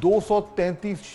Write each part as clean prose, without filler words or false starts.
233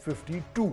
52।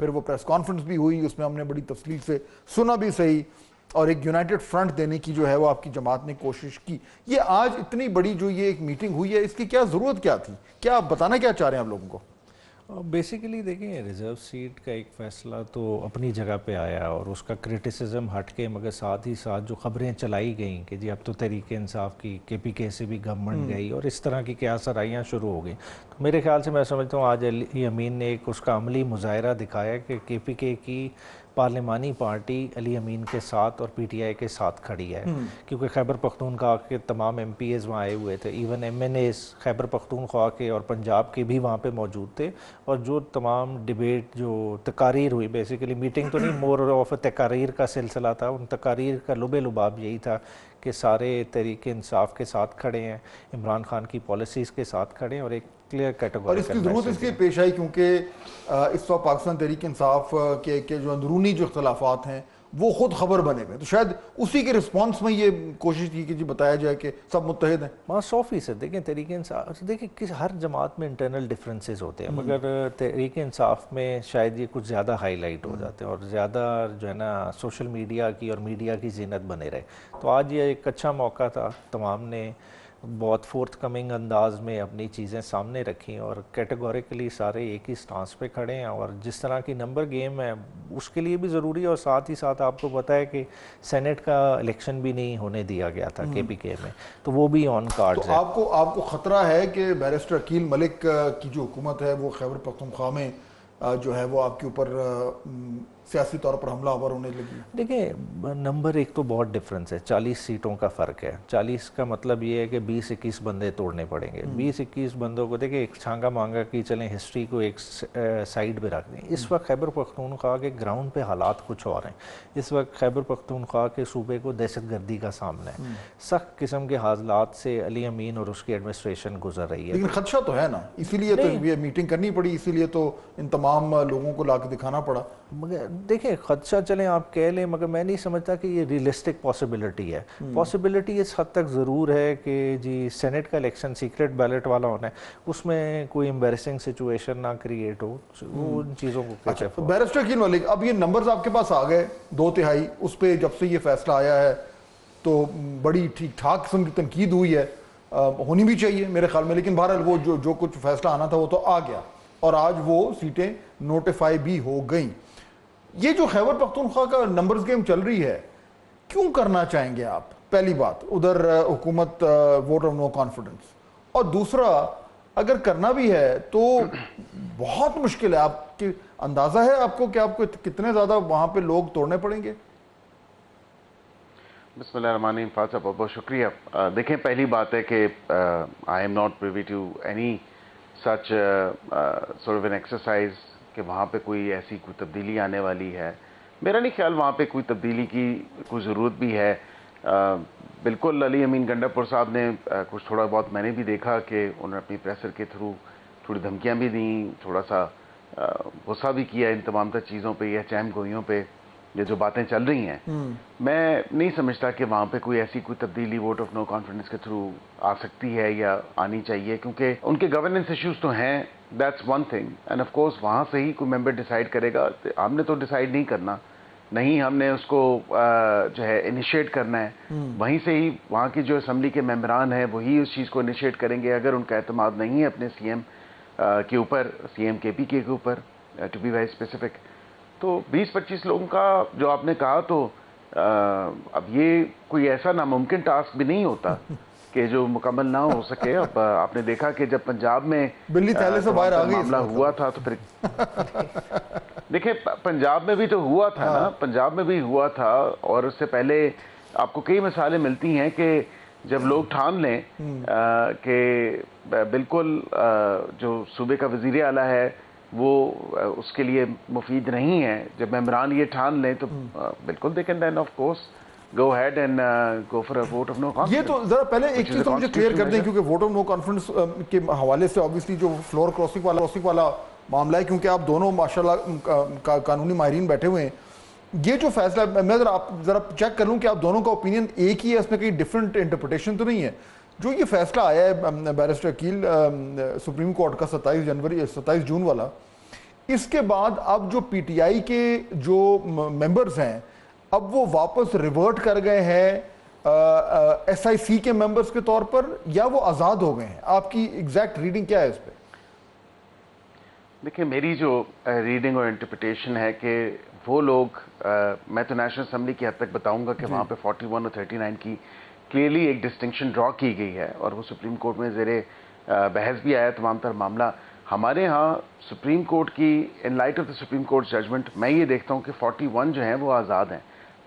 پھر وہ press conference بھی ہوئی, اس میں ہم نے بڑی تفصیل سے سنا بھی صحیح, اور ایک یونائٹڈ فرنٹ دینے کی جو ہے وہ آپ کی جماعت نے کوشش کی. یہ آج اتنی بڑی جو یہ ایک میٹنگ ہوئی ہے, اس کی کیا ضرورت کیا تھی؟ کیا آپ بتانا کیا چاہ رہے ہیں آپ لوگوں کو؟ بیسیکلی دیکھیں, ریزرو سیٹ کا ایک فیصلہ تو اپنی جگہ پہ آیا اور اس کا کرٹیسزم ہٹ کے, مگر ساتھ ہی ساتھ جو خبریں چلائی گئیں کہ جی اب تو تحریک انصاف کی KPK سے بھی گورنمنٹ گئی اور اس طرح کی کیا سرائیاں شروع ہو گئیں, تو میرے خیال سے میں سمجھتا ہوں آج علی امین نے ایک اس کا عملی مظاہرہ دکھایا کہ KPK کی پارلیمانی پارٹی علی امین کے ساتھ اور PTI کے ساتھ کھڑی ہے, کیونکہ خیبر پختونخوا کے تمام MPs وہاں آئے ہوئے تھے, ایون MNAs خیبر پختونخوا کے اور پنجاب کے بھی وہاں پہ موجود تھے, اور جو تمام ڈیبیٹ جو تقاریر ہوئی, بیسیکلی میٹنگ تو نہیں, مور آف تقاریر کا سلسلہ تھا, ان تقاریر کا لب لباب یہی تھا کہ سارے تحریک انصاف کے ساتھ کھڑے ہیں, عمران خان کی پالیسیز کے ساتھ کھڑے ہیں, اور ایک کلیئر کیٹیگوری. اور اس کی ضرورت اس لیے پیش آئی کیونکہ اس وقت پاکستان تحریک انصاف کے جو اندرونی جو اختلافات ہیں وہ خود خبر بنے ہوئے, تو شاید اسی کے رسپانس میں یہ کوشش کی کہ جی بتایا جائے کہ سب متحد ہیں. ہاں 100%. دیکھیں تحریک انصاف, دیکھیں ہر جماعت میں انٹرنل ڈفرینسز ہوتے ہیں, مگر تحریک انصاف میں شاید یہ کچھ زیادہ ہائی لائٹ ہو جاتے ہیں اور زیادہ جو ہے نا سوشل میڈیا کی اور میڈیا کی زینت بنے رہے. تو آج یہ ایک اچھا موقع تھا, تمام نے بہت فورتھ کمنگ انداز میں اپنی چیزیں سامنے رکھیں اور کیٹیگوریکلی سارے ایک ہی سٹانس پہ کھڑے ہیں, اور جس طرح کی نمبر گیم ہے اس کے لیے بھی ضروری ہے, اور ساتھ ہی ساتھ آپ کو پتہ ہے کہ سینٹ کا الیکشن بھی نہیں ہونے دیا گیا تھا KPK میں, تو وہ بھی آن کارڈز ہے. تو آپ کو خطرہ ہے کہ بیرسٹر عقیل ملک کی جو حکومت ہے وہ خیبر پختونخوا میں جو ہے وہ آپ کے اوپر سیاسی طور پر حملہ آور ہونے لگی؟ دیکھیں نمبر ایک تو بہت ڈفرنس ہے, 40 سیٹوں کا فرق ہے. 40 کا مطلب یہ ہے کہ 20-21 بندے توڑنے پڑیں گے. 20-21 بندوں کو دیکھیں, ایک چھانگا مانگا کی چلیں ہسٹری کو ایک سائیڈ پہ رکھ دیں. اس وقت خیبر پختونخوا کے گراؤنڈ پہ حالات کچھ اور ہیں. اس وقت خیبر پختونخوا کے صوبے کو دہشت گردی کا سامنا ہے, سخت قسم کے حالات سے علی امین اور اس کی ایڈمنسٹریشن گزر رہی ہے. لیکن خدشہ تو ہے نا, اسی لیے تو یہ میٹنگ کرنی پڑی, اسی لیے تو ان تمام لوگوں کو لا کے دکھانا پڑا. مگر دیکھیں خدشہ چلیں آپ کہہ لیں, مگر میں نہیں سمجھتا کہ یہ ریئلسٹک پاسبلٹی ہے. پاسبلٹی اس حد تک ضرور ہے کہ جی سینٹ کا الیکشن سیکرٹ بیلٹ والا ہونا ہے, اس میں کوئی امبیرسنگ سچویشن نہ کریٹ ہو, وہ ان چیزوں کو کہتے ہیں. بیرسٹر عقیل ملک, اب یہ نمبرز آپ کے پاس آ گئے 2/3, اس پہ جب سے یہ فیصلہ آیا ہے تو بڑی ٹھیک ٹھاک قسم کی تنقید ہوئی ہے, ہونی بھی چاہیے میرے خیال میں, لیکن بہرحال وہ جو کچھ فیصلہ آنا تھا وہ تو آ گیا, اور آج وہ سیٹیں نوٹیفائی بھی ہو گئیں. یہ جو خیبر پختونخوا کا نمبرز گیم چل رہی ہے, کیوں کرنا چاہیں گے آپ؟ پہلی بات, ادھر حکومت ووٹ آف نو کانفیڈنس, اور دوسرا اگر کرنا بھی ہے تو بہت مشکل ہے. آپ کے اندازہ ہے آپ کو کہ آپ کو کتنے زیادہ وہاں پہ لوگ توڑنے پڑیں گے؟ بسم اللہ الرحمن الرحیم. فاضل صاحب بہت بہت شکریہ. دیکھیں پہلی بات ہے کہ I am not privy to any such sort of an exercise کہ وہاں پہ کوئی ایسی کوئی تبدیلی آنے والی ہے. میرا نہیں خیال وہاں پہ کوئی تبدیلی کی کوئی ضرورت بھی ہے. بالکل علی امین گنڈاپور صاحب نے کچھ تھوڑا بہت میں نے بھی دیکھا کہ انہوں نے اپنی پریسر کے تھرو تھوڑی دھمکیاں بھی دیں, تھوڑا سا غصہ بھی کیا ان تمام تر چیزوں پہ, یہ چہم گوئیوں پہ, یہ جو باتیں چل رہی ہیں. میں نہیں سمجھتا کہ وہاں پہ کوئی ایسی کوئی تبدیلی ووٹ آف نو کانفیڈنس کے تھرو آ سکتی ہے یا آنی چاہیے, کیونکہ ان کے گورننس ایشوز تو ہیں, that's one thing, and of course وہاں سے ہی کوئی ممبر ڈیسائیڈ کرے گا. ہم نے تو ڈیسائیڈ نہیں کرنا, نہیں ہم نے اس کو جو ہے انیشیٹ کرنا ہے, وہیں سے ہی وہاں کی جو اسمبلی کے ممبران ہیں وہی اس چیز کو انیشیٹ کریں گے. اگر ان کا اعتماد نہیں ہے اپنے CM کے اوپر, CM KPK کے اوپر ٹو بی ویری اسپیسیفک, تو 20-25 لوگوں کا جو آپ نے کہا, تو اب یہ کوئی ایسا ناممکن ٹاسک بھی نہیں ہوتا کہ جو مکمل نہ ہو سکے. اب آپ نے دیکھا کہ جب پنجاب میں بلی تھیلے سے باہر آ گئی معاملہ ہوا تھا, تو پھر دیکھیں پنجاب میں بھی تو ہوا تھا نا, پنجاب میں بھی ہوا تھا, اور اس سے پہلے آپ کو کئی مثالیں ملتی ہیں کہ جب لوگ ٹھان لیں کہ بالکل جو صوبے کا وزیر اعلیٰ ہے وہ اس کے لیے مفید نہیں ہے, جب ممبران یہ ٹھان لیں تو بالکل they can then of course go ahead and go for a vote of no confidence. یہ تو ذرا پہلے ایک چیز تو مجھے کلیئر کر دیں, کیونکہ ووٹ آف نو کانفیڈنس کے حوالے سے آبویسلی جو فلور کراسنگ والا معاملہ ہے, کیونکہ آپ دونوں ماشاءاللہ قانونی ماہرین بیٹھے ہوئے ہیں, یہ جو فیصلہ میں ذرا چیک کر لوں کہ آپ دونوں کا اوپینین ایک ہی ہے, اس میں کئی ڈفرینٹ انٹرپریٹیشن تو نہیں ہے. جو یہ فیصلہ آیا ہے بیرسٹر عقیل سپریم کورٹ کا 27 جون والا, اس کے بعد اب جو پی ٹی آئی کے جو ممبرز ہیں اب وہ واپس ریورٹ کر گئے ہیں ایس آئی سی کے ممبرز کے طور پر یا وہ آزاد ہو گئے ہیں؟ آپ کی ایگزیکٹ ریڈنگ کیا ہے اس پہ؟ دیکھیں میری جو ریڈنگ اور انٹرپریٹیشن ہے کہ وہ لوگ میں تو نیشنل اسمبلی کی حد تک بتاؤں گا کہ وہاں پہ 41 اور 39 کی کلیئرلی ایک ڈسٹنکشن ڈرا کی گئی ہے اور وہ سپریم کورٹ میں زیر بحث بھی آیا تمام تر معاملہ. ہمارے ہاں سپریم کورٹ کی in light of the Supreme Court judgment میں یہ دیکھتا ہوں کہ 41 جو ہیں وہ آزاد ہیں.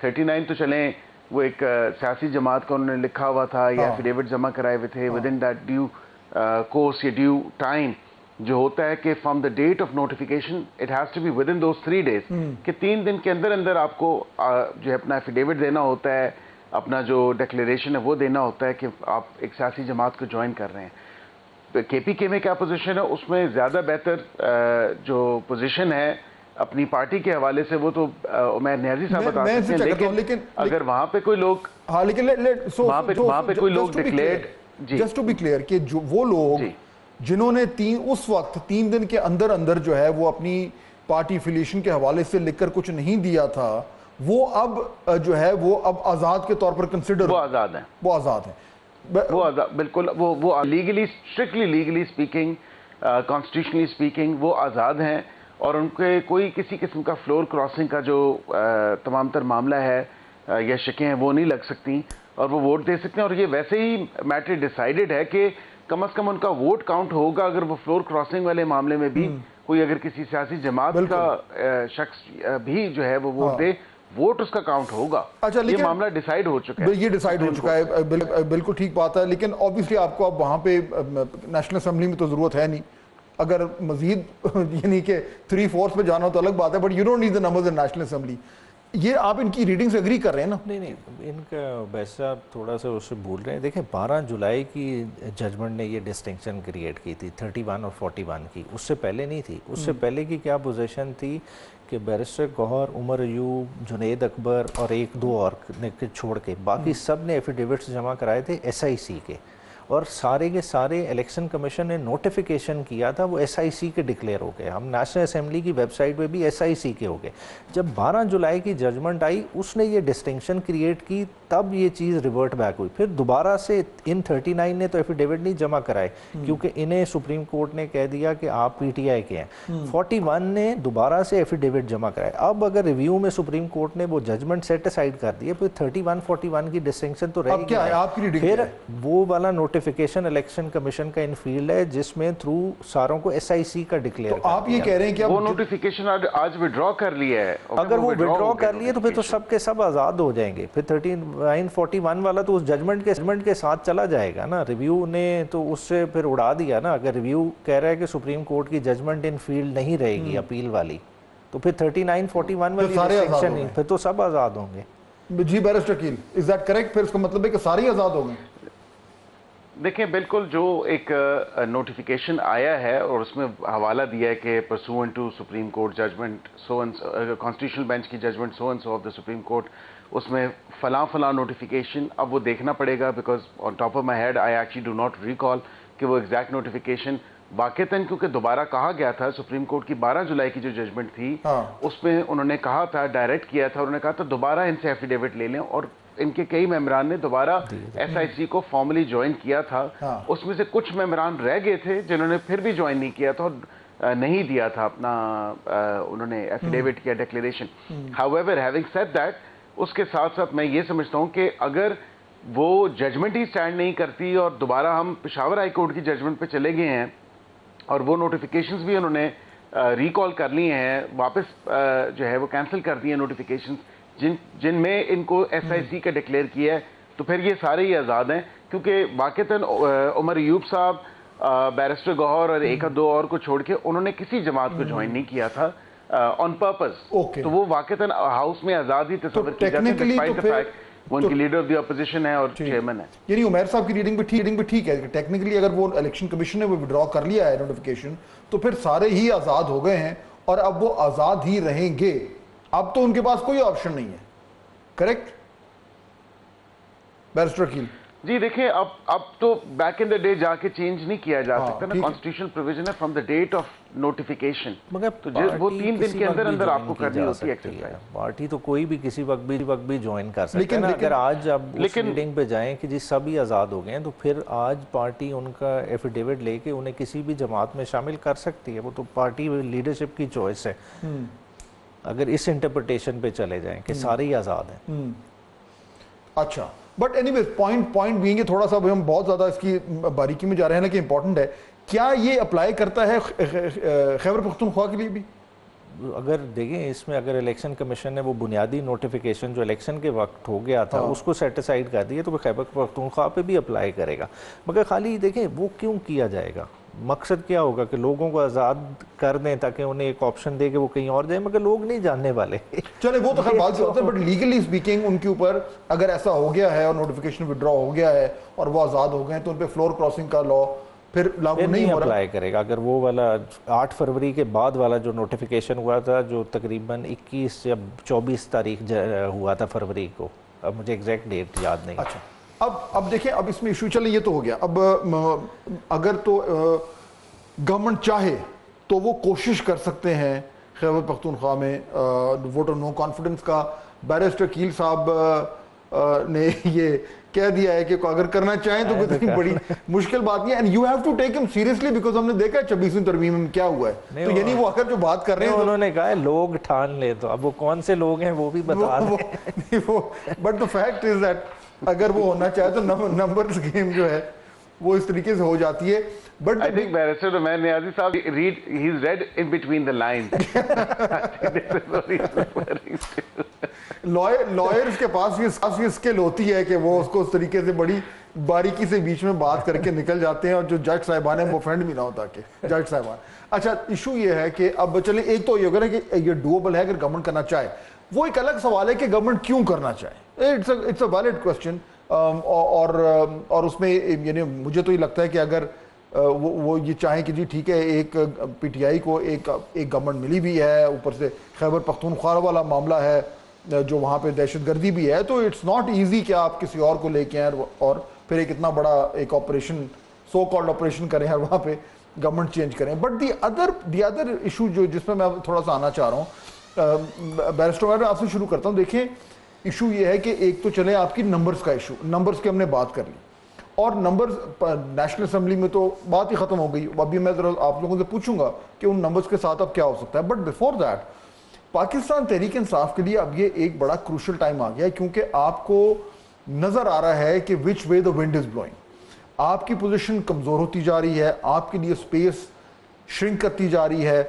39 تو چلیں وہ ایک سیاسی جماعت کا انہوں نے لکھا ہوا تھا یا ایفیڈیوٹ جمع کرائے ہوئے تھے within that due course یا ڈیو ٹائم جو ہوتا ہے کہ from the date of notification it has to be within those 3 days کہ 3 دن کے اندر اندر آپ کو جو ہے اپنا ایفیڈیوٹ دینا ہوتا ہے, اپنا جو ڈکلیریشن ہے وہ دینا ہوتا ہے کہ آپ ایک سیاسی جماعت کو جوائن کر رہے ہیں. کے پی کے میں کیا پوزیشن ہے اس میں زیادہ بہتر جو پوزیشن ہے اپنی پارٹی کے حوالے سے وہ تو عمیر نیازی صاحب بتا سکتے ہیں, لیکن اگر وہاں پہ کوئی لوگ وہاں پہ کوئی لوگ declared just to be clear کہ جو وہ لوگ جنہوں نے اس وقت 3 دن کے اندر اندر جو ہے وہ اپنی پارٹی افیلیشن کے حوالے سے لکھ کر کچھ نہیں دیا تھا وہ اب جو ہے وہ اب آزاد کے طور پر کنسیڈر وہ آزاد ہیں وہ بالکل وہ legally strictly legally speaking constitutionally speaking وہ آزاد ہیں اور ان کے کوئی کسی قسم کا فلور کراسنگ کا جو تمام تر معاملہ ہے یا شکیں ہیں وہ نہیں لگ سکتی اور وہ ووٹ دے سکتے ہیں. اور یہ ویسے ہی میٹر ڈیسائیڈڈ ہے کہ کم از کم ان کا ووٹ کاؤنٹ ہوگا اگر وہ فلور کراسنگ والے معاملے میں بھی کوئی اگر کسی سیاسی جماعت کا شخص بھی جو ہے وہ ووٹ دے ووٹ اس کا کاؤنٹ ہوگا. یہ معاملہ ڈیسائیڈ ہو چکا ہے, یہ ڈیسائیڈ ہو چکا ہے, بالکل ٹھیک بات ہے. لیکن آبویسلی آپ کو اب وہاں پہ نیشنل اسمبلی میں تو ضرورت ہے نہیں, اگر مزید یعنی کہ 3/4 پہ جانا ہو تو الگ بات ہے, but you don't need the numbers in national assembly. یہ آپ ان کی ریڈنگ سے اگری کر رہے ہیں نا؟ نہیں ان کا ویسے آپ تھوڑا سا اس سے بھول رہے ہیں. دیکھیں 12 جولائی کی ججمنٹ نے یہ ڈسٹنکشن کریٹ کی تھی 31 اور 41 کی, اس سے پہلے نہیں تھی. اس سے پہلے کی کیا پوزیشن تھی کہ بیرسٹر گوہر, عمر ایوب, جنید اکبر اور 1-2 اور نے چھوڑ کے باقی سب نے ایفیڈیوٹس جمع کرائے تھے ایس آئی سی کے, اور سارے کے سارے الیکشن کمیشن نے نوٹیفیکیشن کیا تھا وہ ایس آئی سی کے ڈکلیئر ہو گئے. ہم نیشنل اسمبلی کی ویب سائٹ پہ بھی ایس آئی سی کے ہو گئے. جب 12 جولائی کی ججمنٹ آئی اس نے یہ ڈسٹنکشن کریٹ کی, تب یہ چیز ریورٹ بیک ہوئی. پھر دوبارہ سے ان 39 نے تو ایفیڈیوٹ نہیں جمع کرائے کیونکہ انہیں سپریم کورٹ نے کہہ دیا کہ آپ پی ٹی آئی کے ہیں. 41 نے دوبارہ سے ایفیڈیوٹ جمع کرائے. اب اگر ریویو میں سپریم کورٹ نے وہ ججمنٹ سیٹ اسائڈ کر دی, پھر 31-41 کی ڈسٹنکشن تو رہ گئی. پھر وہ والا نوٹیفیکیشن الیکشن کمیشن کا انفیلڈ ہے جس میں تھرو ساروں کو ایس آئی سی کا ڈکلیئر. تو آپ یہ کہہ رہے ہیں کہ وہ نوٹیفیکیشن آج وڈرا کر لیا ہے, اگر وہ وڈرا کر لیے تو پھر تو سب کے سب آزاد ہو جائیں گے. پھر 39-41 والا تو اس ججمنٹ کے ساتھ چلا جائے گا نا. ریویو نے تو اس سے پھر اڑا دیا نا. اگر ریویو کہہ رہا ہے کہ سپریم کورٹ کی ججمنٹ ان فیلڈ نہیں رہے گی اپیل والی, تو پھر 39-41 والی ڈسٹنکشن نہیں, پھر تو سب آزاد ہوں گے. جی بیرسٹر کیل, از دیٹ کریکٹ؟ پھر اس کا مطلب ہے کہ سارے آزاد ہو گئے. دیکھیں بالکل جو ایک نوٹیفیکیشن آیا ہے اور اس میں حوالہ دیا ہے کہ pursuant to Supreme Court judgment constitutional bench کی judgment so and so of the Supreme Court, اس میں فلاں نوٹیفیکیشن. اب وہ دیکھنا پڑے گا because on top of my head I actually do not recall کہ وہ ایگزیکٹ نوٹیفیکیشن واقعتاً, کیونکہ دوبارہ کہا گیا تھا سپریم کورٹ کی 12 جولائی کی جو ججمنٹ تھی اس میں انہوں نے کہا تھا, ڈائریکٹ کیا تھا, انہوں نے کہا تھا دوبارہ ان سے ایفیڈیوٹ لے لیں. اور ان کے کئی ممبران نے دوبارہ ایس آئی سی کو فارملی جوائن کیا تھا. اس میں سے کچھ ممبران رہ گئے تھے جنہوں نے پھر بھی جوائن نہیں کیا تھا اور نہیں دیا تھا اپنا انہوں نے ایفیڈیوٹ کیا declaration. However, having said that, اس کے ساتھ ساتھ میں یہ سمجھتا ہوں کہ اگر وہ ججمنٹ ہی سٹینڈ نہیں کرتی اور دوبارہ ہم پشاور ہائی کورٹ کی ججمنٹ پہ چلے گئے ہیں اور وہ نوٹیفیکیشنز بھی انہوں نے ریکال کر لیے ہیں, واپس جو ہے وہ کینسل کر دیے ہیں نوٹیفیکیشنز جن میں ان کو ایس آئی سی کا ڈکلیئر کیا ہے, تو پھر یہ سارے ہی آزاد ہیں. کیونکہ واقعتاً عمر ایوب صاحب, بیرسٹر گوہر اور 1-2 اور کو چھوڑ کے انہوں نے کسی جماعت کو جوائن نہیں کیا تھا آن پرپز. تو وہ واقعتاً ہاؤس میں آزاد ہی تصور کی جاتی ہے ڈسپائٹ دی فیکٹ وہ ان کی لیڈر آف دی اپوزیشن ہے اور چیئرمین ہے. یعنی عمیر صاحب کی ریڈنگ بھی ٹھیک ہے کہ ٹیکنیکلی اگر وہ الیکشن کمیشن نے وہ وڈرا کر لیا ہے نوٹیفیکیشن تو پھر سارے ہی آزاد ہو گئے ہیں اور اب وہ آزاد ہی رہیں گے. اب تو ان کے پاس کوئی آپشن نہیں ہے. کریکٹ بیرسٹر کیل؟ جی دیکھیں اب تو بیک ان دا ڈے جا کے چینج نہیں کیا جا سکتا نا, کانسٹیٹیوشنل پروویژن ہے from the date of notification, تو وہ 3 دن کے اندر اندر آپ کو کرنی ہوتی ہے ایکسرسائز. پارٹی تو کوئی بھی کسی وقت بھی جوائن کر سکتا ہے نا. اگر آج اب اس میٹنگ پہ جائیں کہ جی سبھی آزاد ہو گئے ہیں, تو پھر آج پارٹی ان کا ایفیڈیوٹ لے کے انہیں کسی بھی جماعت میں شامل کر سکتی ہے. وہ تو پارٹی لیڈرشپ کی چوائس ہے, اگر اس انٹرپریٹیشن پہ چلے جائیں کہ سارے ہی آزاد ہیں. اچھا, but anyways point being ہے, تھوڑا سا ہم بہت زیادہ اس کی باریکی میں جا رہے ہیں نا کہ امپورٹنٹ ہے, کیا یہ اپلائی کرتا ہے خیبر پختونخوا کے لیے بھی؟ اگر دیکھیں اس میں اگر الیکشن کمیشن نے وہ بنیادی نوٹیفیکیشن جو الیکشن کے وقت ہو گیا تھا اس کو سیٹیسائیڈ کر دیا, تو وہ خیبر پختونخوا پہ بھی اپلائی کرے گا. مگر خالی دیکھیں وہ کیوں کیا جائے گا, مقصد کیا ہوگا کہ لوگوں کو آزاد کر دیں تاکہ انہیں ایک آپشن دے کہ وہ کہیں اور جائیں, مگر لوگ نہیں جاننے والے. چلے وہ تو خیر بات ہوتا ہے, بٹ لیگلی اسپیکنگ ان کے اوپر اگر ایسا ہو گیا ہے اور نوٹیفیکیشن وڈرا ہو گیا ہے اور وہ آزاد ہو گئے ہیں, تو ان پہ فلور کراسنگ کا لا پھر لاگو نہیں ہو رہا, اپلائی کرے گا. اگر وہ والا 8 فروری کے بعد والا جو نوٹیفیکیشن ہوا تھا, جو تقریباً 21 یا 24 تاریخ ہوا تھا فروری کو, اب مجھے ایگزیکٹ ڈیٹ یاد نہیں. اچھا, اب دیکھیں, اب اس میں ایشو چلے, یہ تو ہو گیا. اب اگر تو گورنمنٹ چاہے تو وہ کوشش کر سکتے ہیں خیبر پختونخوا میں ووٹ آف نو کانفیڈنس کا. بیرسٹر کیل صاحب نے یہ کہہ دیا ہے کہ اگر کرنا چاہیں تو کوئی بڑی مشکل بات نہیں ہے, and you have to take ہم سیریسلی, بیکاز ہم نے دیکھا ہے 26ویں ترمیم میں کیا ہوا ہے. تو یعنی وہ اگر جو بات کر رہے ہیں, انہوں نے کہا ہے لوگ ٹھان لے, تو اب وہ کون سے لوگ ہیں وہ بھی بتا دیں. But the fact is that اگر وہ ہونا چاہے تو نمبرز گیم جو ہے وہ اس طریقے سے ہو جاتی ہے. But I think Barrister Umair Niazi Saab, he's read in between the lines. This is what he's referring to. Lawyers کے پاس یہ اسکل ہوتی ہے کہ وہ اس کو اس طریقے سے بڑی باریکی سے بیچ میں بات کر کے نکل جاتے ہیں, اور جو جج صاحبان ہیں وہ فرینڈ بھی نہ ہوتا کہ جج صاحبان. اچھا, ایشو یہ ہے کہ اب چلیں, ایک تو یہ ہوگا نا کہ یہ ڈویبل ہے اگر گورنمنٹ کرنا چاہے, وہ ایک الگ سوال ہے کہ گورنمنٹ کیوں کرنا چاہے. اٹس اے ویلڈ کوسچن, اور اس میں یعنی مجھے تو یہ لگتا ہے کہ اگر وہ یہ چاہیں کہ جی ٹھیک ہے, ایک پی ٹی آئی کو ایک گورنمنٹ ملی بھی ہے, اوپر سے خیبر پختونخوا والا معاملہ ہے جو وہاں پہ دہشت گردی بھی ہے, تو اٹس ناٹ ایزی کہ آپ کسی اور کو لے کے آئیں اور پھر ایک اتنا بڑا ایک آپریشن, سو کالڈ آپریشن کریں اور وہاں پہ گورنمنٹ چینج کریں. بٹ دی ادر ایشو جس میں تھوڑا سا آنا چاہ رہا ہوں, بیرسٹر میں آپ سے شروع کرتا ہوں. دیکھیں, ایشو یہ ہے کہ ایک تو چلے آپ کی نمبرز کا ایشو, نمبرز کی ہم نے بات کر لی, اور نمبرز نیشنل اسمبلی میں تو بات ہی ختم ہو گئی. ابھی میں ذرا آپ لوگوں سے پوچھوں گا کہ ان نمبرز کے ساتھ اب کیا ہو سکتا ہے. But before that, Pakistan Tehreek Insaf کے لیے اب یہ ایک بڑا کروشل ٹائم آ گیا ہے, کیونکہ آپ کو نظر آ رہا ہے کہ وچ وے دا ونڈ از بلوئنگ. آپ کی پوزیشن کمزور ہوتی جا رہی ہے, آپ کے لیے اسپیس شرنک کرتی جا رہی ہے,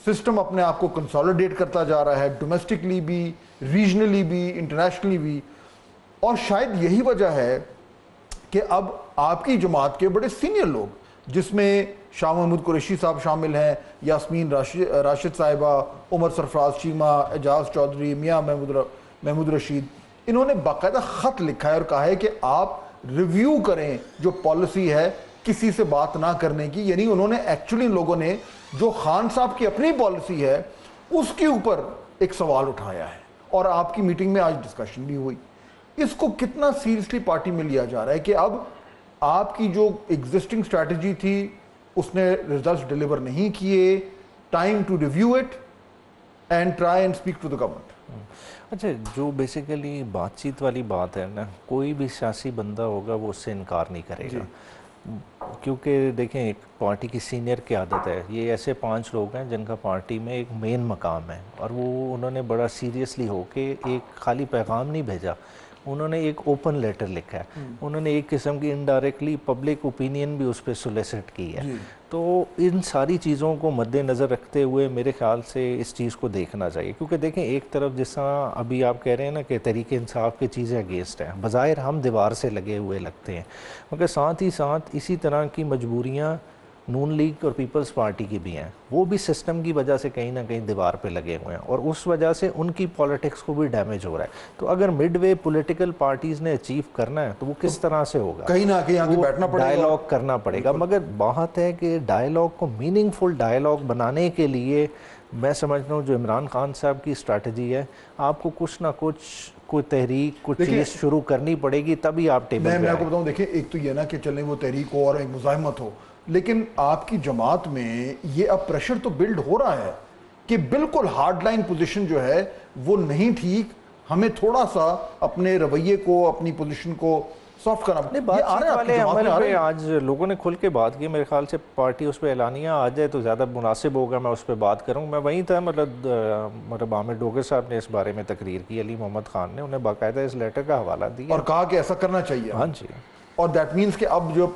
سسٹم اپنے آپ کو کنسالیڈیٹ کرتا جا رہا ہے, ڈومیسٹکلی بھی, ریجنلی بھی, انٹرنیشنلی بھی. اور شاید یہی وجہ ہے کہ اب آپ کی جماعت کے بڑے سینئر لوگ, جس میں شاہ محمود قریشی صاحب شامل ہیں, یاسمین راشد صاحبہ, عمر سرفراز چیمہ, اعجاز چودھری, میاں محمود رشید, انہوں نے باقاعدہ خط لکھا ہے اور کہا ہے کہ آپ ریویو کریں جو پالیسی ہے کسی سے بات نہ کرنے کی. یعنی انہوں نے ایکچولی لوگوں نے جو خان صاحب کی اپنی پالیسی ہے اس کے اوپر ایک سوال اٹھایا ہے, اور آپ کی میٹنگ میں آج ڈسکشن بھی ہوئی. اس کو کتنا سیریسلی پارٹی میں لیا جا رہا ہے کہ اب آپ کی جو ایگزسٹنگ اسٹریٹجی تھی اس نے ریزلٹس ڈیلیور نہیں کیے, time to review it and try and speak to the government. اچھا, جو بیسیکلی بات چیت والی بات ہے نا, کوئی بھی سیاسی بندہ ہوگا وہ اس سے انکار نہیں کرے گا, کیونکہ دیکھیں ایک پارٹی کی سینئر قیادت ہے, یہ ایسے 5 لوگ ہیں جن کا پارٹی میں ایک مین مقام ہے, اور وہ انہوں نے بڑا سیریسلی ہو کے ایک خالی پیغام نہیں بھیجا, انہوں نے ایک اوپن لیٹر لکھا ہے, انہوں نے ایک قسم کی انڈائریکٹلی پبلک اوپینین بھی اس پہ سولیسٹ کی ہے. تو ان ساری چیزوں کو مد نظر رکھتے ہوئے میرے خیال سے اس چیز کو دیکھنا چاہیے, کیونکہ دیکھیں ایک طرف جس طرح ابھی آپ کہہ رہے ہیں نا کہ تحریک انصاف کی چیزیں اگینسٹ ہیں, بظاہر ہم دیوار سے لگے ہوئے لگتے ہیں, مگر ساتھ ہی ساتھ اسی طرح کی مجبوریاں نون لیگ اور پیپلز پارٹی کی بھی ہیں, وہ بھی سسٹم کی وجہ سے کہیں نہ کہیں دیوار پہ لگے ہوئے ہیں, اور اس وجہ سے ان کی پولیٹکس کو بھی ڈیمیج ہو رہا ہے. تو اگر مڈ وے پولیٹیکل پارٹیز نے اچیو کرنا ہے تو وہ کس طرح سے ہوگا, کہیں نہ کہیں آگے بیٹھنا پڑے گا, ڈائیلاگ کرنا پڑے گا. مگر بات ہے کہ ڈائیلاگ کو میننگ فل ڈائیلاگ بنانے کے لیے میں سمجھتا ہوں جو عمران خان صاحب کی اسٹریٹجی ہے، آپ کو کچھ نہ کچھ کوئی تحریک کچھ چیز شروع کرنی پڑے گی تبھی آپ ٹیبل میں آپ کو بتاؤں، دیکھیں ایک تو یہ نا کہ چلیں وہ تحریک ہو اور ایک مزاحمت ہو، لیکن آپ کی جماعت میں یہ اب پریشر تو بلڈ ہو رہا ہے کہ بالکل ہارڈ لائن پوزیشن جو ہے وہ نہیں ٹھیک، ہمیں تھوڑا سا اپنے رویے کو اپنی پوزیشن کو سافٹ کرنا۔ بات والے عمل پہ آج لوگوں نے کھل کے بات کی، میرے خیال سے پارٹی اس پہ اعلانیہ آ جائے تو زیادہ مناسب ہوگا، میں اس پہ بات کروں۔ میں وہیں تھا، مطلب عامر ڈوگر صاحب نے اس بارے میں تقریر کی، علی محمد خان نے، انہیں باقاعدہ اس لیٹر کا حوالہ دیا اور کہا کہ ایسا کرنا چاہیے۔ ہاں جی، اور دیٹ مینس کہ اب جو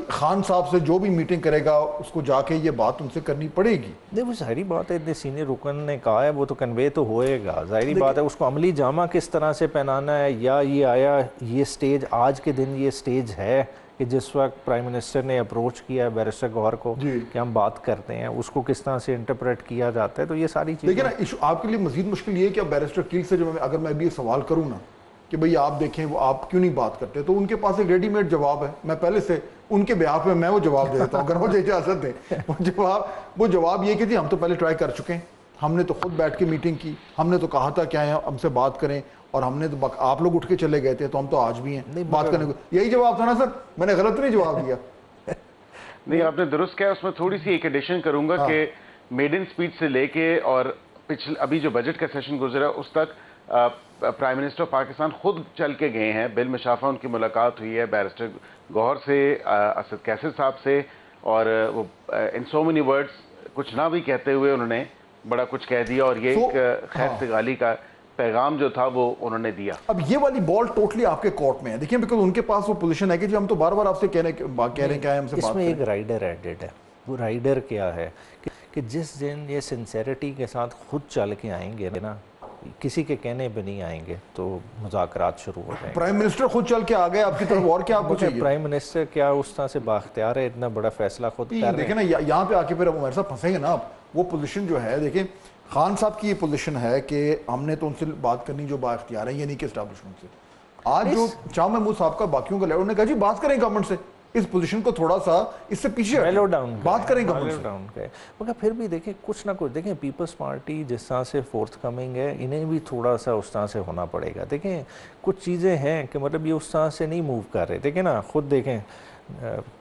خان صاحب سے جو بھی میٹنگ کرے گا اس کو جا کے یہ بات ان سے کرنی پڑے گی۔ نہیں وہ ظاہری بات ہے، اتنے سینئر رکن نے کہا ہے، وہ تو کنوے تو ہوئے گا، ظاہری بات ہے۔ اس کو عملی جامہ کس طرح سے پہنانا ہے، یا یہ آیا یہ سٹیج آج کے دن یہ سٹیج ہے کہ جس وقت پرائم منسٹر نے اپروچ کیا ہے بیرسٹر گوہر کو کہ ہم بات کرتے ہیں، اس کو کس طرح سے انٹرپریٹ کیا جاتا ہے، تو یہ ساری چیزیں لیکن ایشو آپ کے لیے مزید مشکل یہ ہے کہ اب بیرسٹر کیل سے جو اگر میں بھی یہ سوال کروں نا کہ بھئی آپ دیکھیں وہ آپ کیوں نہیں بات کرتے، تو ان کے پاس ایک ریڈی میڈ جواب ہے۔ میں پہلے سے ان کے بیہاف میں وہ جواب دے دیتا ہوں اگر مجھے اجازت دیں۔ وہ جواب یہ کہ جی ہم تو پہلے ٹرائی کر چکے ہیں، ہم نے تو خود بیٹھ کے میٹنگ کی، ہم نے تو کہا تھا کیا ہے ہم سے بات کریں، اور ہم نے تو آپ لوگ اٹھ کے چلے گئے تھے، تو ہم تو آج بھی ہیں بات کرنے کو۔ یہی جواب تھا نا سر؟ میں نے غلط نہیں جواب دیا؟ نہیں آپ نے درست کہا۔ اس میں تھوڑی سی ایک ایڈیشن کروں گا کہ میڈن سپیچ سے لے کے اور ابھی جو بجٹ کا سیشن گزرا اس تک پرائم منسٹر پاکستان خود چل کے گئے ہیں، بل مشافہ ان کی ملاقات ہوئی ہے بیرسٹر گوہر سے، اسد کیسر صاحب سے، اور وہ ان سو مینی ورڈز کچھ نہ بھی کہتے ہوئے انہوں نے بڑا کچھ کہہ دیا، اور یہ ایک خیر سگالی کا پیغام جو تھا وہ انہوں نے دیا۔ اب یہ والی بال ٹوٹلی آپ کے کورٹ میں ہے، دیکھیں بیکاز ان کے پاس وہ پوزیشن ہے کہ جی ہم تو بار بار آپ سے کہہ رہے ہیں کہ ہم سے بات اس میں ایک رائڈر ایڈڈ ہے۔ وہ رائڈر کیا ہے کہ جس دن یہ سنسیریٹی کے ساتھ خود چل کے آئیں گے نا، کسی کے کہنے پہ نہیں آئیں گے، تو مذاکرات شروع ہو جائیں گے۔ پرائم منسٹر خود چل کے آ گئے آپ کی طرف، اور کیا آپ کو چاہیے؟ پرائم منسٹر کیا اس طرح سے بااختیار ہے، اتنا بڑا فیصلہ خود کر رہے ہیں؟ دیکھیں نا یہاں پہ آ کے پھر ہمارے ساتھ پھنسیں گے نا آپ۔ وہ پوزیشن جو ہے، دیکھیں خان صاحب کی یہ پوزیشن ہے کہ ہم نے تو ان سے بات کرنی جو با اختیار ہے، یہ نہیں کہ اسٹیبلشمنٹ سے۔ آج جو شاہ محمود صاحب کا باقیوں کا لیڈر، انہوں نے کہا جی بات کریں گورنمنٹ سے، اس پوزیشن کو تھوڑا سا اس سے پیچھے بات کریں گورنمنٹ سے۔ مگر پھر بھی دیکھیں کچھ نہ کچھ، دیکھیں پیپلز پارٹی جس طرح سے فورتھ کمنگ ہے، انہیں بھی تھوڑا سا اس طرح سے ہونا پڑے گا۔ دیکھیں کچھ چیزیں ہیں کہ مطلب یہ اس طرح سے نہیں موو کر رہے، دیکھیں نا خود دیکھیں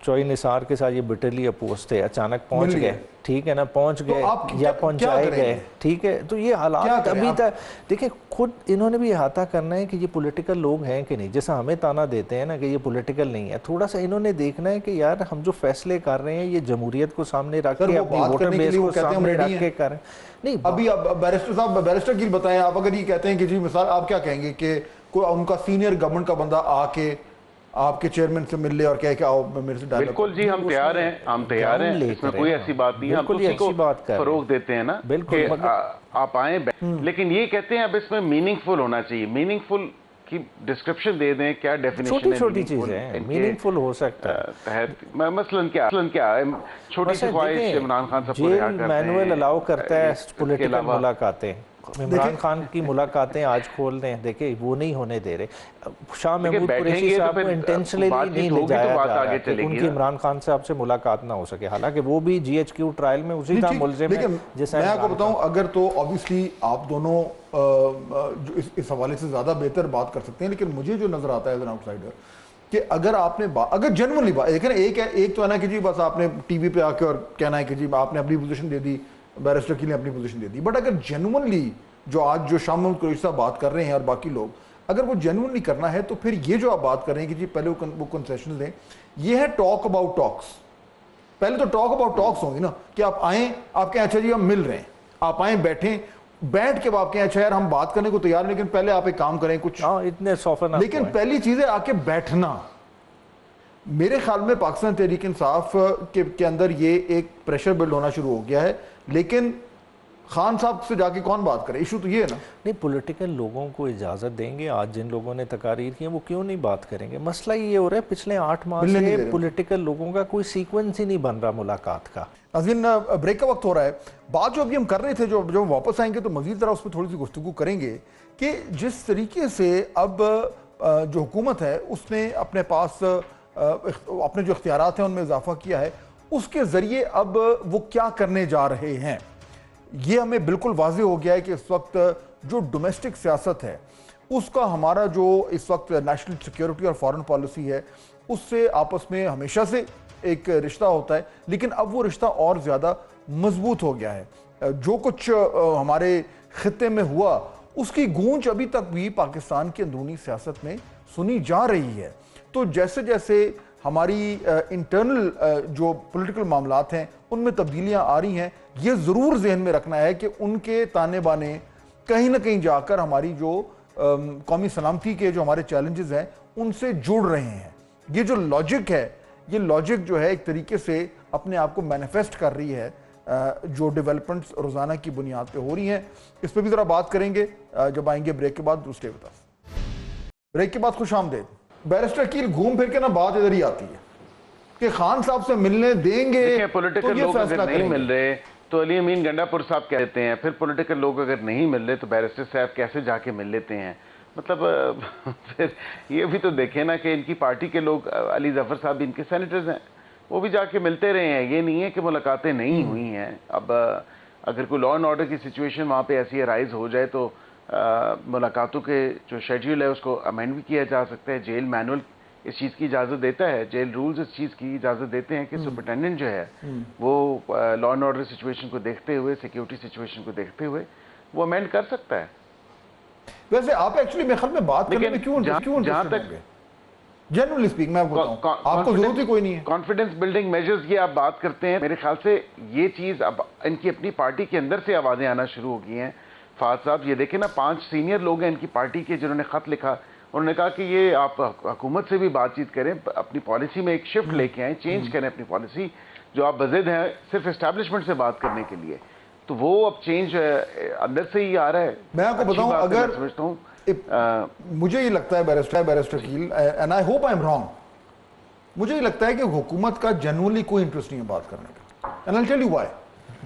چوئی نثار کے ساتھ یہ بٹرلی اپوز تھے، اچانک پہنچ گئے، ٹھیک ہے نا، پہنچ گئے یا پہنچائے گئے، ٹھیک ہے۔ تو یہ حالات ابھی تک دیکھیں خود انہوں نے بھی احاطہ کرنا ہے کہ یہ پولیٹیکل لوگ ہیں کہ نہیں، جیسا ہمیں تانا دیتے ہیں نا کہ یہ پولیٹیکل نہیں ہے، تھوڑا سا انہوں نے دیکھنا ہے کہ یار ہم جو فیصلے کر رہے ہیں یہ جمہوریت کو سامنے رکھ کے، اپنی ووٹر بیس کو سامنے رکھ کے کر رہے ہیں۔ نہیں ابھی اب بیرسٹر صاحب، بیرسٹر کی بتائیں آپ، اگر یہ کہتے ہیں کہ جی مثال آپ کیا کہیں گے کہ کوئی ان کا سینئر گورنمنٹ کا بندہ آ کے آپ کے چیئرمین سے مل لے اور کہے کہ آؤ میرے سے ڈائیلاگ؟ بالکل جی، ہم تیار ہیں، ہم تیار ہیں، اس میں کوئی ایسی بات نہیں ہے، ہم اسی کو فروغ دیتے ہیں نا کہ آپ آئیں، لیکن یہ کہتے ہیں اب اس میں میننگ فل ہونا چاہیے۔ میننگ فل کی ڈسکرپشن دے دیں، کیا ڈیفینیشن ہے؟ چھوٹی چھوٹی چیزیں میننگ فل ہو سکتا ہے، مثلاً کیا چھوٹی سی خواہش عمران خان صاحب کو رہا کرتے ہیں، مینوئل الاؤ کرتا ہے پولیٹیکل ملاقاتیں، عمران خان کی ملاقاتیں آج کھول دیں، دیکھیں وہ نہیں ہونے دے رہے۔ شاہ محمود قریشی صاحب کو انٹینشنلی نہیں لے جایا جا رہا ہے کہ ان کی عمران خان صاحب سے ملاقات نہ ہو سکے، حالانکہ وہ بھی جی ایچ کیو ٹرائل میں اسی طرح ملزم ہے جیسا میں آپ کو بتاؤں، اگر تو آبویسلی آپ دونوں اس حوالے سے زیادہ بہتر بات کر سکتے ہیں، لیکن مجھے جو نظر آتا ہے ایز این آؤٹ سائڈر کہ اگر آپ نے اگر جنرلی بات دیکھیں نا، ایک تو ہے نا کہ جی بس آپ نے ٹی وی پہ آ کے اور کہنا ہے کہ جی آپ نے اپنی پوزیشن دے دی، بیرسٹر کی نے اپنی پوزیشن دے دی، بٹ اگر جینوئنلی جو آج جو شاہ محمود قریشی صاحب بات کر رہے ہیں اور باقی لوگ، اگر وہ جینوئنلی کرنا ہے تو پھر یہ جو آپ بات کر رہے ہیں کہ جی پہلے وہ کنسیشن دیں، یہ ہے ٹاک اباؤٹ ٹاکس۔ پہلے تو ٹاک اباؤٹ ٹاکس ہوں گی نا کہ آپ آئیں، آپ کہیں اچھا جی ہم مل رہے ہیں، آپ آئیں بیٹھیں، بیٹھ کے آپ کہیں اچھا یار ہم بات کرنے کو تیار ہیں، لیکن پہلے آپ ایک کام کریں کچھ، اتنے سوفن، لیکن پہلی چیز ہے آ کے بیٹھنا۔ میرے خیال میں پاکستان تحریک انصاف کے اندر یہ ایک پریشر بلڈ ہونا شروع ہو گیا ہے، لیکن خان صاحب سے جا کے کون بات کرے؟ ایشو تو یہ ہے نا۔ نہیں، پولیٹیکل لوگوں کو اجازت دیں گے، آج جن لوگوں نے تقاریر کی ہیں وہ کیوں نہیں بات کریں گے؟ مسئلہ یہ ہو رہا ہے پچھلے 8 ماہ سے پولیٹیکل لوگوں کا کوئی سیکوینس ہی نہیں بن رہا ملاقات کا۔ ناظرین بریک کا وقت ہو رہا ہے، بات جو ابھی ہم کر رہے تھے، جو ہم واپس آئیں گے تو مزید ذرا اس پہ تھوڑی سی گفتگو کریں گے کہ جس طریقے سے اب جو حکومت ہے اس نے اپنے پاس اپنے جو اختیارات ہیں ان میں اضافہ کیا ہے، اس کے ذریعے اب وہ کیا کرنے جا رہے ہیں۔ یہ ہمیں بالکل واضح ہو گیا ہے کہ اس وقت جو ڈومیسٹک سیاست ہے اس کا ہمارا جو اس وقت نیشنل سیکیورٹی اور فارن پالیسی ہے اس سے آپس میں ہمیشہ سے ایک رشتہ ہوتا ہے، لیکن اب وہ رشتہ اور زیادہ مضبوط ہو گیا ہے۔ جو کچھ ہمارے خطے میں ہوا اس کی گونج ابھی تک بھی پاکستان کی اندرونی سیاست میں سنی جا رہی ہے۔ تو جیسے جیسے ہماری انٹرنل جو پولیٹیکل معاملات ہیں ان میں تبدیلیاں آ رہی ہیں، یہ ضرور ذہن میں رکھنا ہے کہ ان کے تانے بانے کہیں نہ کہیں جا کر ہماری جو قومی سلامتی کے جو ہمارے چیلنجز ہیں ان سے جڑ رہے ہیں۔ یہ جو لاجک ہے، یہ لاجک جو ہے ایک طریقے سے اپنے آپ کو مینیفیسٹ کر رہی ہے جو ڈیولپمنٹس روزانہ کی بنیاد پہ ہو رہی ہیں۔ اس پہ بھی ذرا بات کریں گے جب آئیں گے بریک کے بعد دوسرے بتا۔ بریک کے بعد خوش آمدید۔ بیرسٹر عقیل گھوم پھر کے نا بات ادھر ہی آتی ہے کہ خان صاحب سے ملنے دیں گے پولیٹیکل لوگ اگر نہیں مل رہے تو علی امین گنڈا پور صاحب کہتے ہیں، پھر پولیٹیکل لوگ اگر نہیں مل رہے تو بیرسٹر صاحب کیسے جا کے مل لیتے ہیں؟ مطلب پھر یہ بھی تو دیکھیں نا کہ ان کی پارٹی کے لوگ، علی ظفر صاحب ان کے سینیٹرز ہیں، وہ بھی جا کے ملتے رہے ہیں، یہ نہیں ہے کہ ملاقاتیں نہیں ہوئی ہیں۔ اب اگر کوئی لا اینڈ آرڈر کی سچویشن وہاں پہ ایسی رائز ہو جائے تو ملاقاتوں کے جو شیڈیول ہے اس کو امینڈ بھی کیا جا سکتا ہے۔ جیل مینول اس چیز کی اجازت دیتا ہے، جیل رولز اس چیز کی اجازت دیتے ہیں کہ سپرنٹینڈنٹ جو ہے وہ لا اینڈ آرڈر سچویشن کو دیکھتے ہوئے، سیکیورٹی سچویشن کو دیکھتے ہوئے وہ امینڈ کر سکتا ہے۔ ویسے آپ ایکچولی میرے خیال میں بات کرنے میں کیوں جہاں تک جنرلی اسپیک میں آپ کو بتاؤں آپ کو ضرورت ہی کوئی نہیں ہے۔ کانفیڈنس بلڈنگ میجرز یہ آپ بات کرتے ہیں، میرے خیال سے یہ چیز اب ان کی اپنی پارٹی کے اندر سے آوازیں آنا شروع ہو گئی ہیں۔ فہد صاحب یہ دیکھیں نا، 5 سینئر لوگ ہیں ان کی پارٹی کے جنہوں نے خط لکھا، انہوں نے کہا کہ یہ آپ حکومت سے بھی بات چیت کریں، اپنی پالیسی میں ایک شفٹ لے کے آئیں، چینج کریں اپنی پالیسی، جو آپ بضد ہیں صرف اسٹیبلشمنٹ سے بات کرنے کے لیے، تو وہ اب چینج اندر سے ہی آ رہا ہے۔ میں آپ کو بتاؤں، اگر سمجھتا ہوں مجھے یہ لگتا ہے barrister Aqeel, and I hope I am wrong, مجھے یہ لگتا ہے کہ حکومت کا جنرلی کوئی انٹرسٹ نہیں ہے بات کرنے کا، and I tell you why,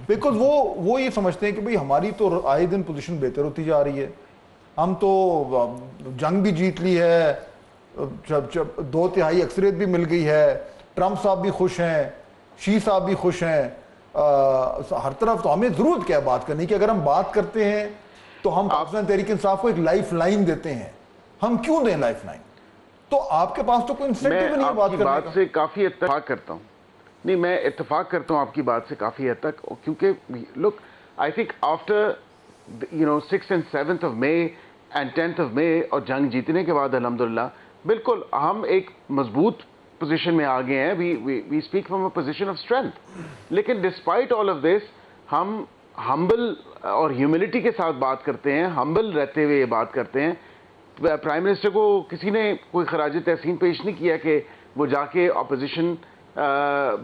because وہ یہ سمجھتے ہیں کہ بھئی ہماری تو آئے دن پوزیشن بہتر ہوتی جا رہی ہے، ہم تو جنگ بھی جیت لی ہے، 2/3 اکثریت بھی مل گئی ہے، ٹرمپ صاحب بھی خوش ہیں، شی صاحب بھی خوش ہیں، ہر طرف تو ہمیں ضرورت کیا ہے بات کرنے کی؟ اگر ہم بات کرتے ہیں تو ہم پاکستان تحریک انصاف کو ایک لائف لائن دیتے ہیں، ہم کیوں دیں لائف لائن؟ تو آپ کے پاس تو کوئی انسینٹیو نہیں ہے بات کرنے کا۔ میں آپ کی بات سے کافی اتفاق کرتا ہوں، نہیں میں اتفاق کرتا ہوں آپ کی بات سے کافی حد تک، کیونکہ look I think after 6th and 7th of May and 10th of May اور جنگ جیتنے کے بعد الحمدللہ بالکل ہم ایک مضبوط پوزیشن میں آ گئے ہیں، we speak from a position of strength, لیکن ڈسپائٹ آل آف دس ہم ہمبل اور ہیوملٹی کے ساتھ بات کرتے ہیں، ہمبل رہتے ہوئے یہ بات کرتے ہیں۔ پرائم منسٹر کو کسی نے کوئی خراج تحسین پیش نہیں کیا کہ وہ جا کے اپوزیشن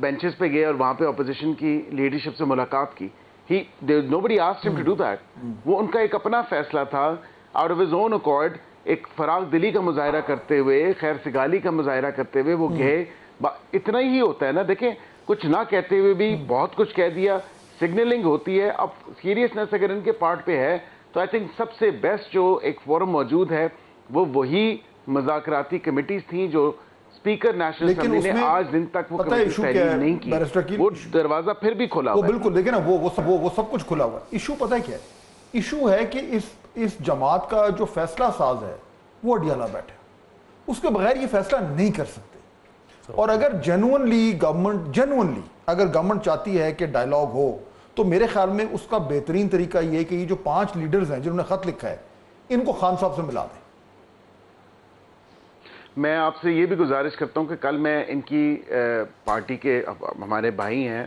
بینچز پہ گئے اور وہاں پہ اپوزیشن کی لیڈرشپ سے ملاقات کی۔ nobody asked him to do that. وہ ان کا ایک اپنا فیصلہ تھا، out of his own accord، ایک فراغ دلی کا مظاہرہ کرتے ہوئے، خیر سگالی کا مظاہرہ کرتے ہوئے وہ گئے۔ اتنا ہی ہوتا ہے نا، دیکھیں کچھ نہ کہتے ہوئے بھی بہت کچھ کہہ دیا، سگنلنگ ہوتی ہے۔ اب سیریسنس اگر ان کے پارٹ پہ ہے تو آئی تھنک سب سے بیسٹ جو ایک فورم موجود ہے وہ وہی مذاکراتی کمیٹیز تھیں جو اسپیکر نیشنل اسمبلی نے آج دن تک وہ کمیٹی تحلیل نہیں کی، وہ دروازہ پھر بھی کھلا ہوا ہے۔ بالکل دیکھیں نا، وہ سب کچھ کھلا ہوا ہے۔ ایشو پتہ ہے کیا ہے؟ ایشو ہے کہ اس جماعت کا جو فیصلہ ساز ہے وہ اڈیالہ بیٹھے، اس کے بغیر یہ فیصلہ نہیں کر سکتے۔ اور اگر جنونلی گورنمنٹ چاہتی ہے کہ ڈائلاگ ہو تو میرے خیال میں اس کا بہترین طریقہ یہ ہے کہ یہ جو 5 لیڈرز ہیں جنہوں نے خط لکھا ہے ان کو خان صاحب سے ملا دیں۔ میں آپ سے یہ بھی گزارش کرتا ہوں کہ کل میں ان کی پارٹی کے ہمارے بھائی ہیں،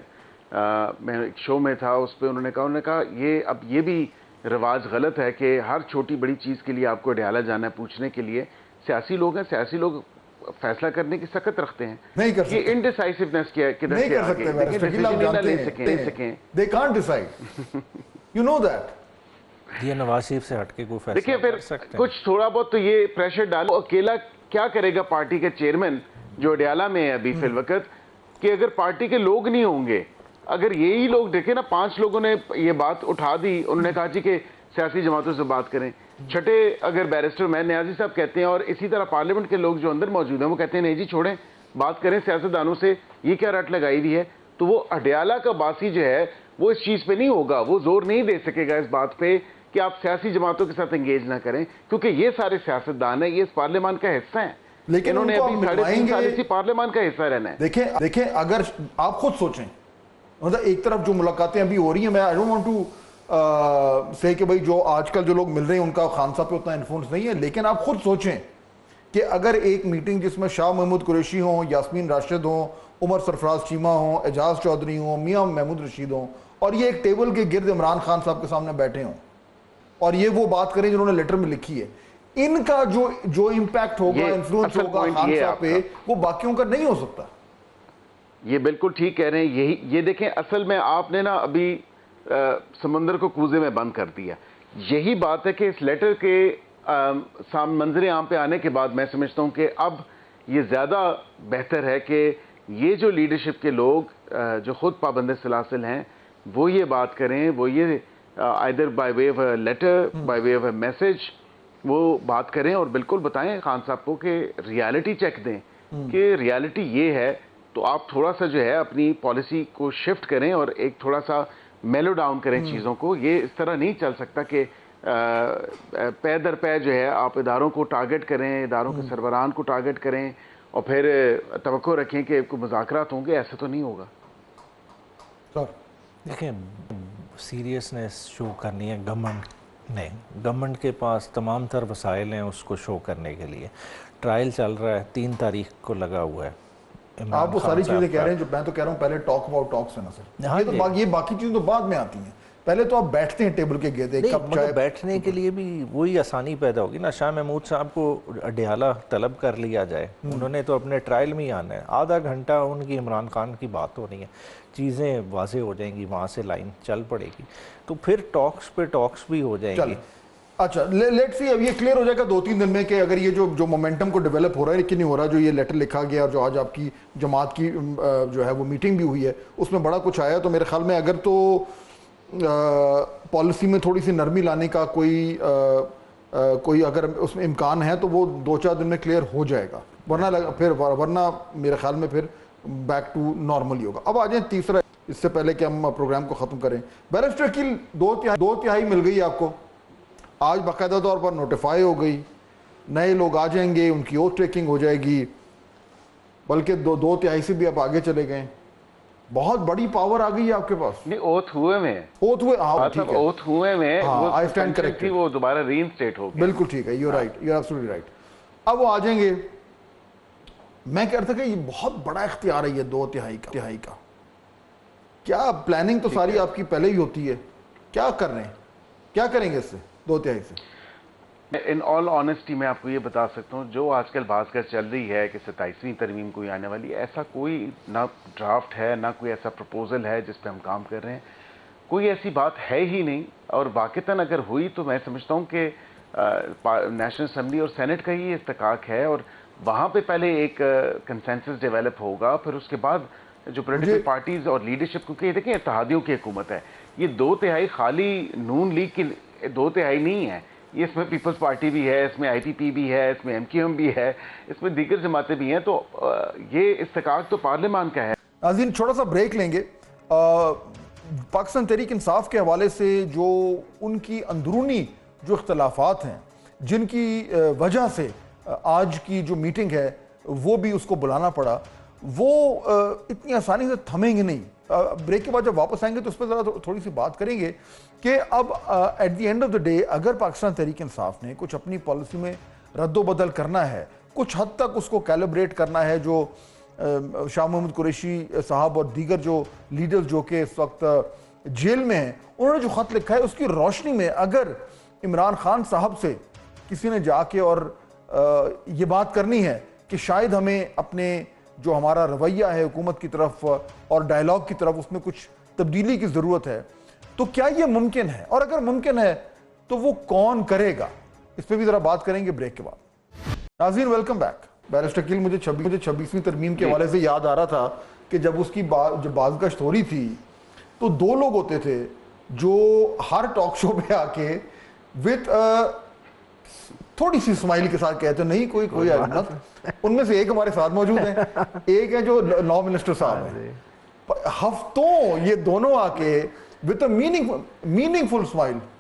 میں ایک شو میں تھا، اس پہ انہوں نے کہا اب یہ بھی رواج غلط ہے کہ ہر چھوٹی بڑی چیز کے لیے آپ کو اڈیالہ جانا ہے پوچھنے کے لیے۔ سیاسی لوگ ہیں، سیاسی لوگ فیصلہ کرنے کی سخت رکھتے ہیں، نہیں کر سکتے، یہ انڈیسائسونیس کیا ہے، نہیں کر سکتے، لے سکیں، they can't decide, you know that۔ یہ نواز شریف سے ہٹ کے کوئی فیصلہ دیکھیں پھر کچھ تھوڑا بہت تو یہ پریشر ڈالو، اکیلا کیا کرے گا پارٹی کے چیئرمین جو اڈیالہ میں ہے ابھی فی الوقت، کہ اگر پارٹی کے لوگ نہیں ہوں گے، اگر یہی لوگ دیکھیں نا 5 لوگوں نے یہ بات اٹھا دی، انہوں نے کہا جی کہ سیاسی جماعتوں سے بات کریں، چھٹے اگر بیرسٹر میں نیازی صاحب کہتے ہیں اور اسی طرح پارلیمنٹ کے لوگ جو اندر موجود ہیں وہ کہتے ہیں نہیں جی چھوڑیں، بات کریں سیاستدانوں سے، یہ کیا رٹ لگائی ہوئی ہے، تو وہ اڈیالہ کا باسی جو ہے وہ اس چیز پہ نہیں ہوگا, وہ زور نہیں دے سکے گا اس بات پہ کہ آپ سیاسی جماعتوں کے ساتھ انگیج نہ کریں, کیونکہ یہ سارے سیاستدان ہیں, یہ اس پارلیمان کا حصہ ہیں, لیکن انہوں نے ابھی 3.5 سال اسی پارلیمان کا حصہ رہنا ہے. دیکھیں اگر آپ خود سوچیں, مطلب ایک طرف جو ملاقاتیں ابھی ہو رہی ہیں, میں آئی ڈونٹ وانٹ ٹو سے کہ بھائی جو آج کل جو لوگ مل رہے ہیں ان کا خان صاحب پہ اتنا انفلوئنس نہیں ہے, لیکن آپ خود سوچیں کہ اگر ایک میٹنگ جس میں شاہ محمود قریشی ہوں, یاسمین راشد ہوں, عمر سرفراز چیمہ ہوں, اعجاز چودھری ہوں, میاں محمود رشید ہوں, اور یہ ایک ٹیبل کے گرد عمران خان صاحب کے سامنے بیٹھے ہوں اور یہ وہ بات کریں جنہوں نے لیٹر میں لکھی ہے, ان کا جو امپیکٹ ہوگا, انفلوئنس ہوگا خان صاحب پہ, وہ باقیوں کا نہیں ہو سکتا. یہ بالکل ٹھیک کہہ رہے ہیں. یہ دیکھیں, اصل میں آپ نے نا ابھی سمندر کو کوزے میں بند کر دیا. یہی بات ہے کہ اس لیٹر کے منظر عام پہ آنے کے بعد میں سمجھتا ہوں کہ اب یہ زیادہ بہتر ہے کہ یہ جو لیڈرشپ کے لوگ جو خود پابند سلاسل ہیں وہ یہ بات کریں, وہ یہ either by way of a letter, by way of a message, وہ بات کریں اور بالکل بتائیں خان صاحب کو کہ ریالٹی چیک دیں کہ ریالٹی یہ ہے, تو آپ تھوڑا سا جو ہے اپنی پالیسی کو شفٹ کریں اور ایک تھوڑا سا میلو ڈاؤن کریں چیزوں کو. یہ اس طرح نہیں چل سکتا کہ پے در پے جو ہے آپ اداروں کو ٹارگٹ کریں, اداروں کے سربراہان کو ٹارگٹ کریں اور پھر توقع رکھیں کہ کوئی مذاکرات ہوں گے. ایسا تو نہیں ہوگا. دیکھیں, سیریسنس شو کرنی ہے گورنمنٹ کے پاس تمام تر وسائل ہیں اس کو شو کرنے کے لیے. ٹرائل چل رہا ہے, 3 تاریخ کو لگا ہوا ہے. آپ وہ ساری چیزیں کہہ رہے ہیں جو میں تو کہہ رہا ہوں پہلے ٹاک اباؤٹ ٹاکس ہے نا سر, یہ باقی چیزیں تو بعد میں آتی ہیں. پہلے تو آپ بیٹھتے ہیں ٹیبل کے گرد, ایک کپ چائے. بیٹھنے کے لیے بھی وہی آسانی پیدا ہوگی نا. شاہ محمود صاحب کو اڈیالہ طلب کر لیا جائے, انہوں نے تو اپنے ٹرائل میں ہی آنا ہے. آدھا گھنٹہ ان کی عمران خان کی بات ہو رہی ہے, چیزیں واضح ہو جائیں گی, وہاں سے لائن چل پڑے گی, تو پھر ٹاکس پہ ٹاکس بھی ہو جائیں گی. اچھا لیٹ سی, اب یہ کلیئر ہو جائے گا 2-3 دن میں کہ اگر یہ جو مومنٹم کو ڈیولپ ہو رہا ہے کہ نہیں ہو رہا. جو یہ لیٹر لکھا گیا اور جو آج آپ کی جماعت کی جو ہے وہ میٹنگ بھی ہوئی ہے اس میں بڑا کچھ آیا, تو میرے خیال میں اگر تو پالیسی میں تھوڑی سی نرمی لانے کا کوئی اگر اس میں امکان ہے تو وہ 2-4 دن میں کلیئر ہو جائے گا, ورنہ میرے خیال میں پھر بیک ٹو نارمل ہی ہوگا. اب آ جائیں تیسرا, اس سے پہلے کہ ہم پروگرام کو ختم کریں. بیرسٹر کی 2/3 مل گئی آپ کو, آج باقاعدہ طور پر نوٹیفائی ہو گئی, نئے لوگ آ جائیں گے, ان کی اوتھ ٹیکنگ ہو جائے گی, بلکہ 2/3 سے بھی آپ آگے چلے گئے. بہت بڑی پاور آ گئی ہے آپ کے پاس. نہیں, اوتھ ہوئے میں وہ دوبارہ ری انسٹیٹ ہو گیا. بالکل ٹھیک ہے, you right, you absolutely right. اب وہ آ جائیں گے. میں کہہ رہا تھا کہ یہ بہت بڑا اختیار ہے یہ 2/3 کا. کیا پلاننگ تو ساری آپ کی پہلے ہی ہوتی ہے, کیا کر رہے ہیں, کیا کریں گے اس سے 2/3 سے؟ ان آل آنیسٹی میں آپ کو یہ بتا سکتا ہوں, جو آج کل بات چل رہی ہے کہ 27ویں ترمیم کوئی آنے والی ہے, ایسا کوئی نہ ڈرافٹ ہے, نہ کوئی ایسا پروپوزل ہے جس پہ ہم کام کر رہے ہیں. کوئی ایسی بات ہے ہی نہیں. اور واقعتاً اگر ہوئی تو میں سمجھتا ہوں کہ نیشنل اسمبلی اور سینٹ کا ہی استحقاق ہے, اور وہاں پہ پہلے ایک کنسنسس ڈیولپ ہوگا, پھر اس کے بعد جو پولیٹیکل پارٹیز اور لیڈرشپ, کیونکہ یہ دیکھیں اتحادیوں کی حکومت ہے, یہ 2/3 خالی نون لیگ کی 2/3 نہیں ہے, یہ اس میں پیپلز پارٹی بھی ہے, اس میں آئی پی پی بھی ہے, اس میں MQM بھی ہے, اس میں دیگر جماعتیں بھی ہیں, تو یہ استحقاق تو پارلیمان کا ہے. ناظرین چھوٹا سا بریک لیں گے. پاکستان تحریک انصاف کے حوالے سے جو ان کی اندرونی جو اختلافات ہیں, جن کی وجہ سے آج کی جو میٹنگ ہے وہ بھی اس کو بلانا پڑا, وہ اتنی آسانی سے تھمیں گے نہیں. بریک کے بعد جب واپس آئیں گے تو اس پہ ذرا تھوڑی سی بات کریں گے کہ اب at the end of the day اگر پاکستان تحریک انصاف نے کچھ اپنی پالیسی میں رد و بدل کرنا ہے, کچھ حد تک اس کو کیلیبریٹ کرنا ہے, جو شاہ محمود قریشی صاحب اور دیگر جو لیڈرز جو کہ اس وقت جیل میں ہیں, انہوں نے جو خط لکھا ہے اس کی روشنی میں اگر عمران خان صاحب سے کسی نے جا کے اور یہ بات کرنی ہے کہ شاید ہمیں اپنے جو ہمارا رویہ ہے حکومت کی طرف اور ڈائلاگ کی طرف اس میں کچھ تبدیلی کی ضرورت ہے, تو کیا یہ ممکن ہے, اور اگر ممکن ہے تو وہ کون کرے گا, اس پہ بھی ذرا بات کریں گے بریک کے بعد. ناظرین ویلکم بیک. بیرسٹر کیل, مجھے 26ویں ترمیم کے حوالے سے یاد آ رہا تھا کہ جب اس کی جب بازگشت ہو رہی تھی تو 2 لوگ ہوتے تھے جو ہر ٹاک شو پہ آ کے وتھ تھوڑی سی اسمائل کے ساتھ کہتے ہیں نہیں کوئی حکمت. ان میں سے ایک ہمارے ساتھ موجود ہیں, ایک ہے جو لا منسٹر صاحب ہیں. ہفتوں یہ دونوں آ کے with a meaningful smile.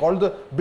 called the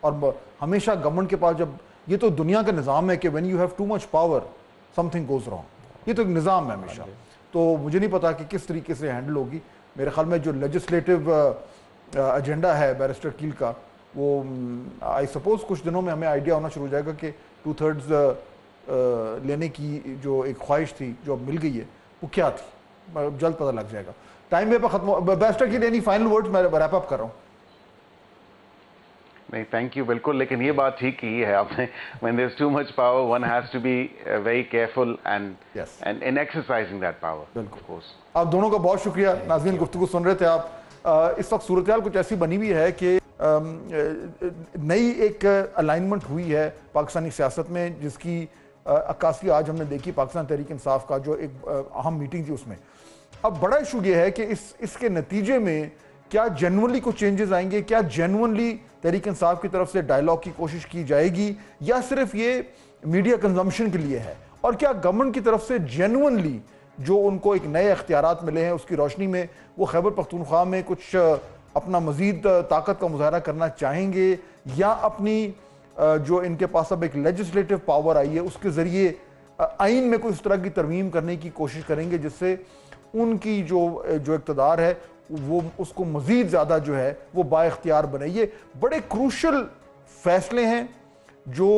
اور ہمیشہ گورنمنٹ کے پاس جب یہ تو دنیا کا نظام ہے کہ when you have too much power some thing goes wrong, یہ تو ایک نظام ہے ہمیشہ. تو مجھے نہیں پتا کہ کس طریقے سے ہینڈل ہوگی. میرے خیال میں جو لیجسلیٹو ایجنڈا ہے بیرسٹر کیل کا، وہ آئی سپوز کچھ دنوں میں ہمیں آئیڈیا ہونا شروع ہو جائے گا کہ 2/3 لینے کی جو ایک خواہش تھی جو اب مل گئی ہے وہ کیا تھی، جلد پتہ لگ جائے گا. ٹائم وے پہ ختم ہو. بیرسٹر کیل اینی فائنل ورڈ؟ میں ریپ اپ کر رہا ہوں. نہیں تھینک یو، بالکل. لیکن یہ بات ٹھیک کی ہے آپ نے، when there's too much power one has to be very careful and Yes. in exercising that power. بالکل. Of course. آپ دونوں کا بہت شکریہ. ناظرین گفتگو سن رہے تھے آپ. اس وقت صورتحال کچھ ایسی بنی ہوئی ہے کہ نئی ایک الائنمنٹ ہوئی ہے پاکستانی سیاست میں، جس کی عکاسی آج ہم نے دیکھی پاکستان تحریک انصاف کا جو ایک اہم میٹنگ تھی اس میں. اب بڑا ایشو یہ ہے کہ اس کے نتیجے میں کیا جینونلی کچھ چینجز آئیں گے، کیا جینونلی تحریک انصاف کی طرف سے ڈائیلاگ کی کوشش کی جائے گی، یا صرف یہ میڈیا کنزمپشن کے لیے ہے، اور کیا گورنمنٹ کی طرف سے جینونلی جو ان کو ایک نئے اختیارات ملے ہیں اس کی روشنی میں وہ خیبر پختونخوا میں کچھ اپنا مزید طاقت کا مظاہرہ کرنا چاہیں گے، یا اپنی جو ان کے پاس اب ایک لیجسلیٹو پاور آئی ہے اس کے ذریعے آئین میں کوئی اس طرح کی ترمیم کرنے کی کوشش کریں گے جس سے ان کی جو اقتدار ہے وہ اس کو مزید زیادہ جو ہے وہ با اختیار بنے. یہ بڑے کروشل فیصلے ہیں جو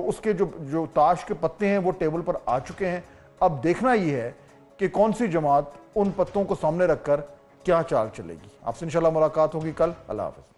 اس کے جو تاش کے پتے ہیں وہ ٹیبل پر آ چکے ہیں. اب دیکھنا یہ ہے کہ کون سی جماعت ان پتوں کو سامنے رکھ کر کیا چال چلے گی. آپ سے انشاءاللہ ملاقات ہوگی کل. اللہ حافظ.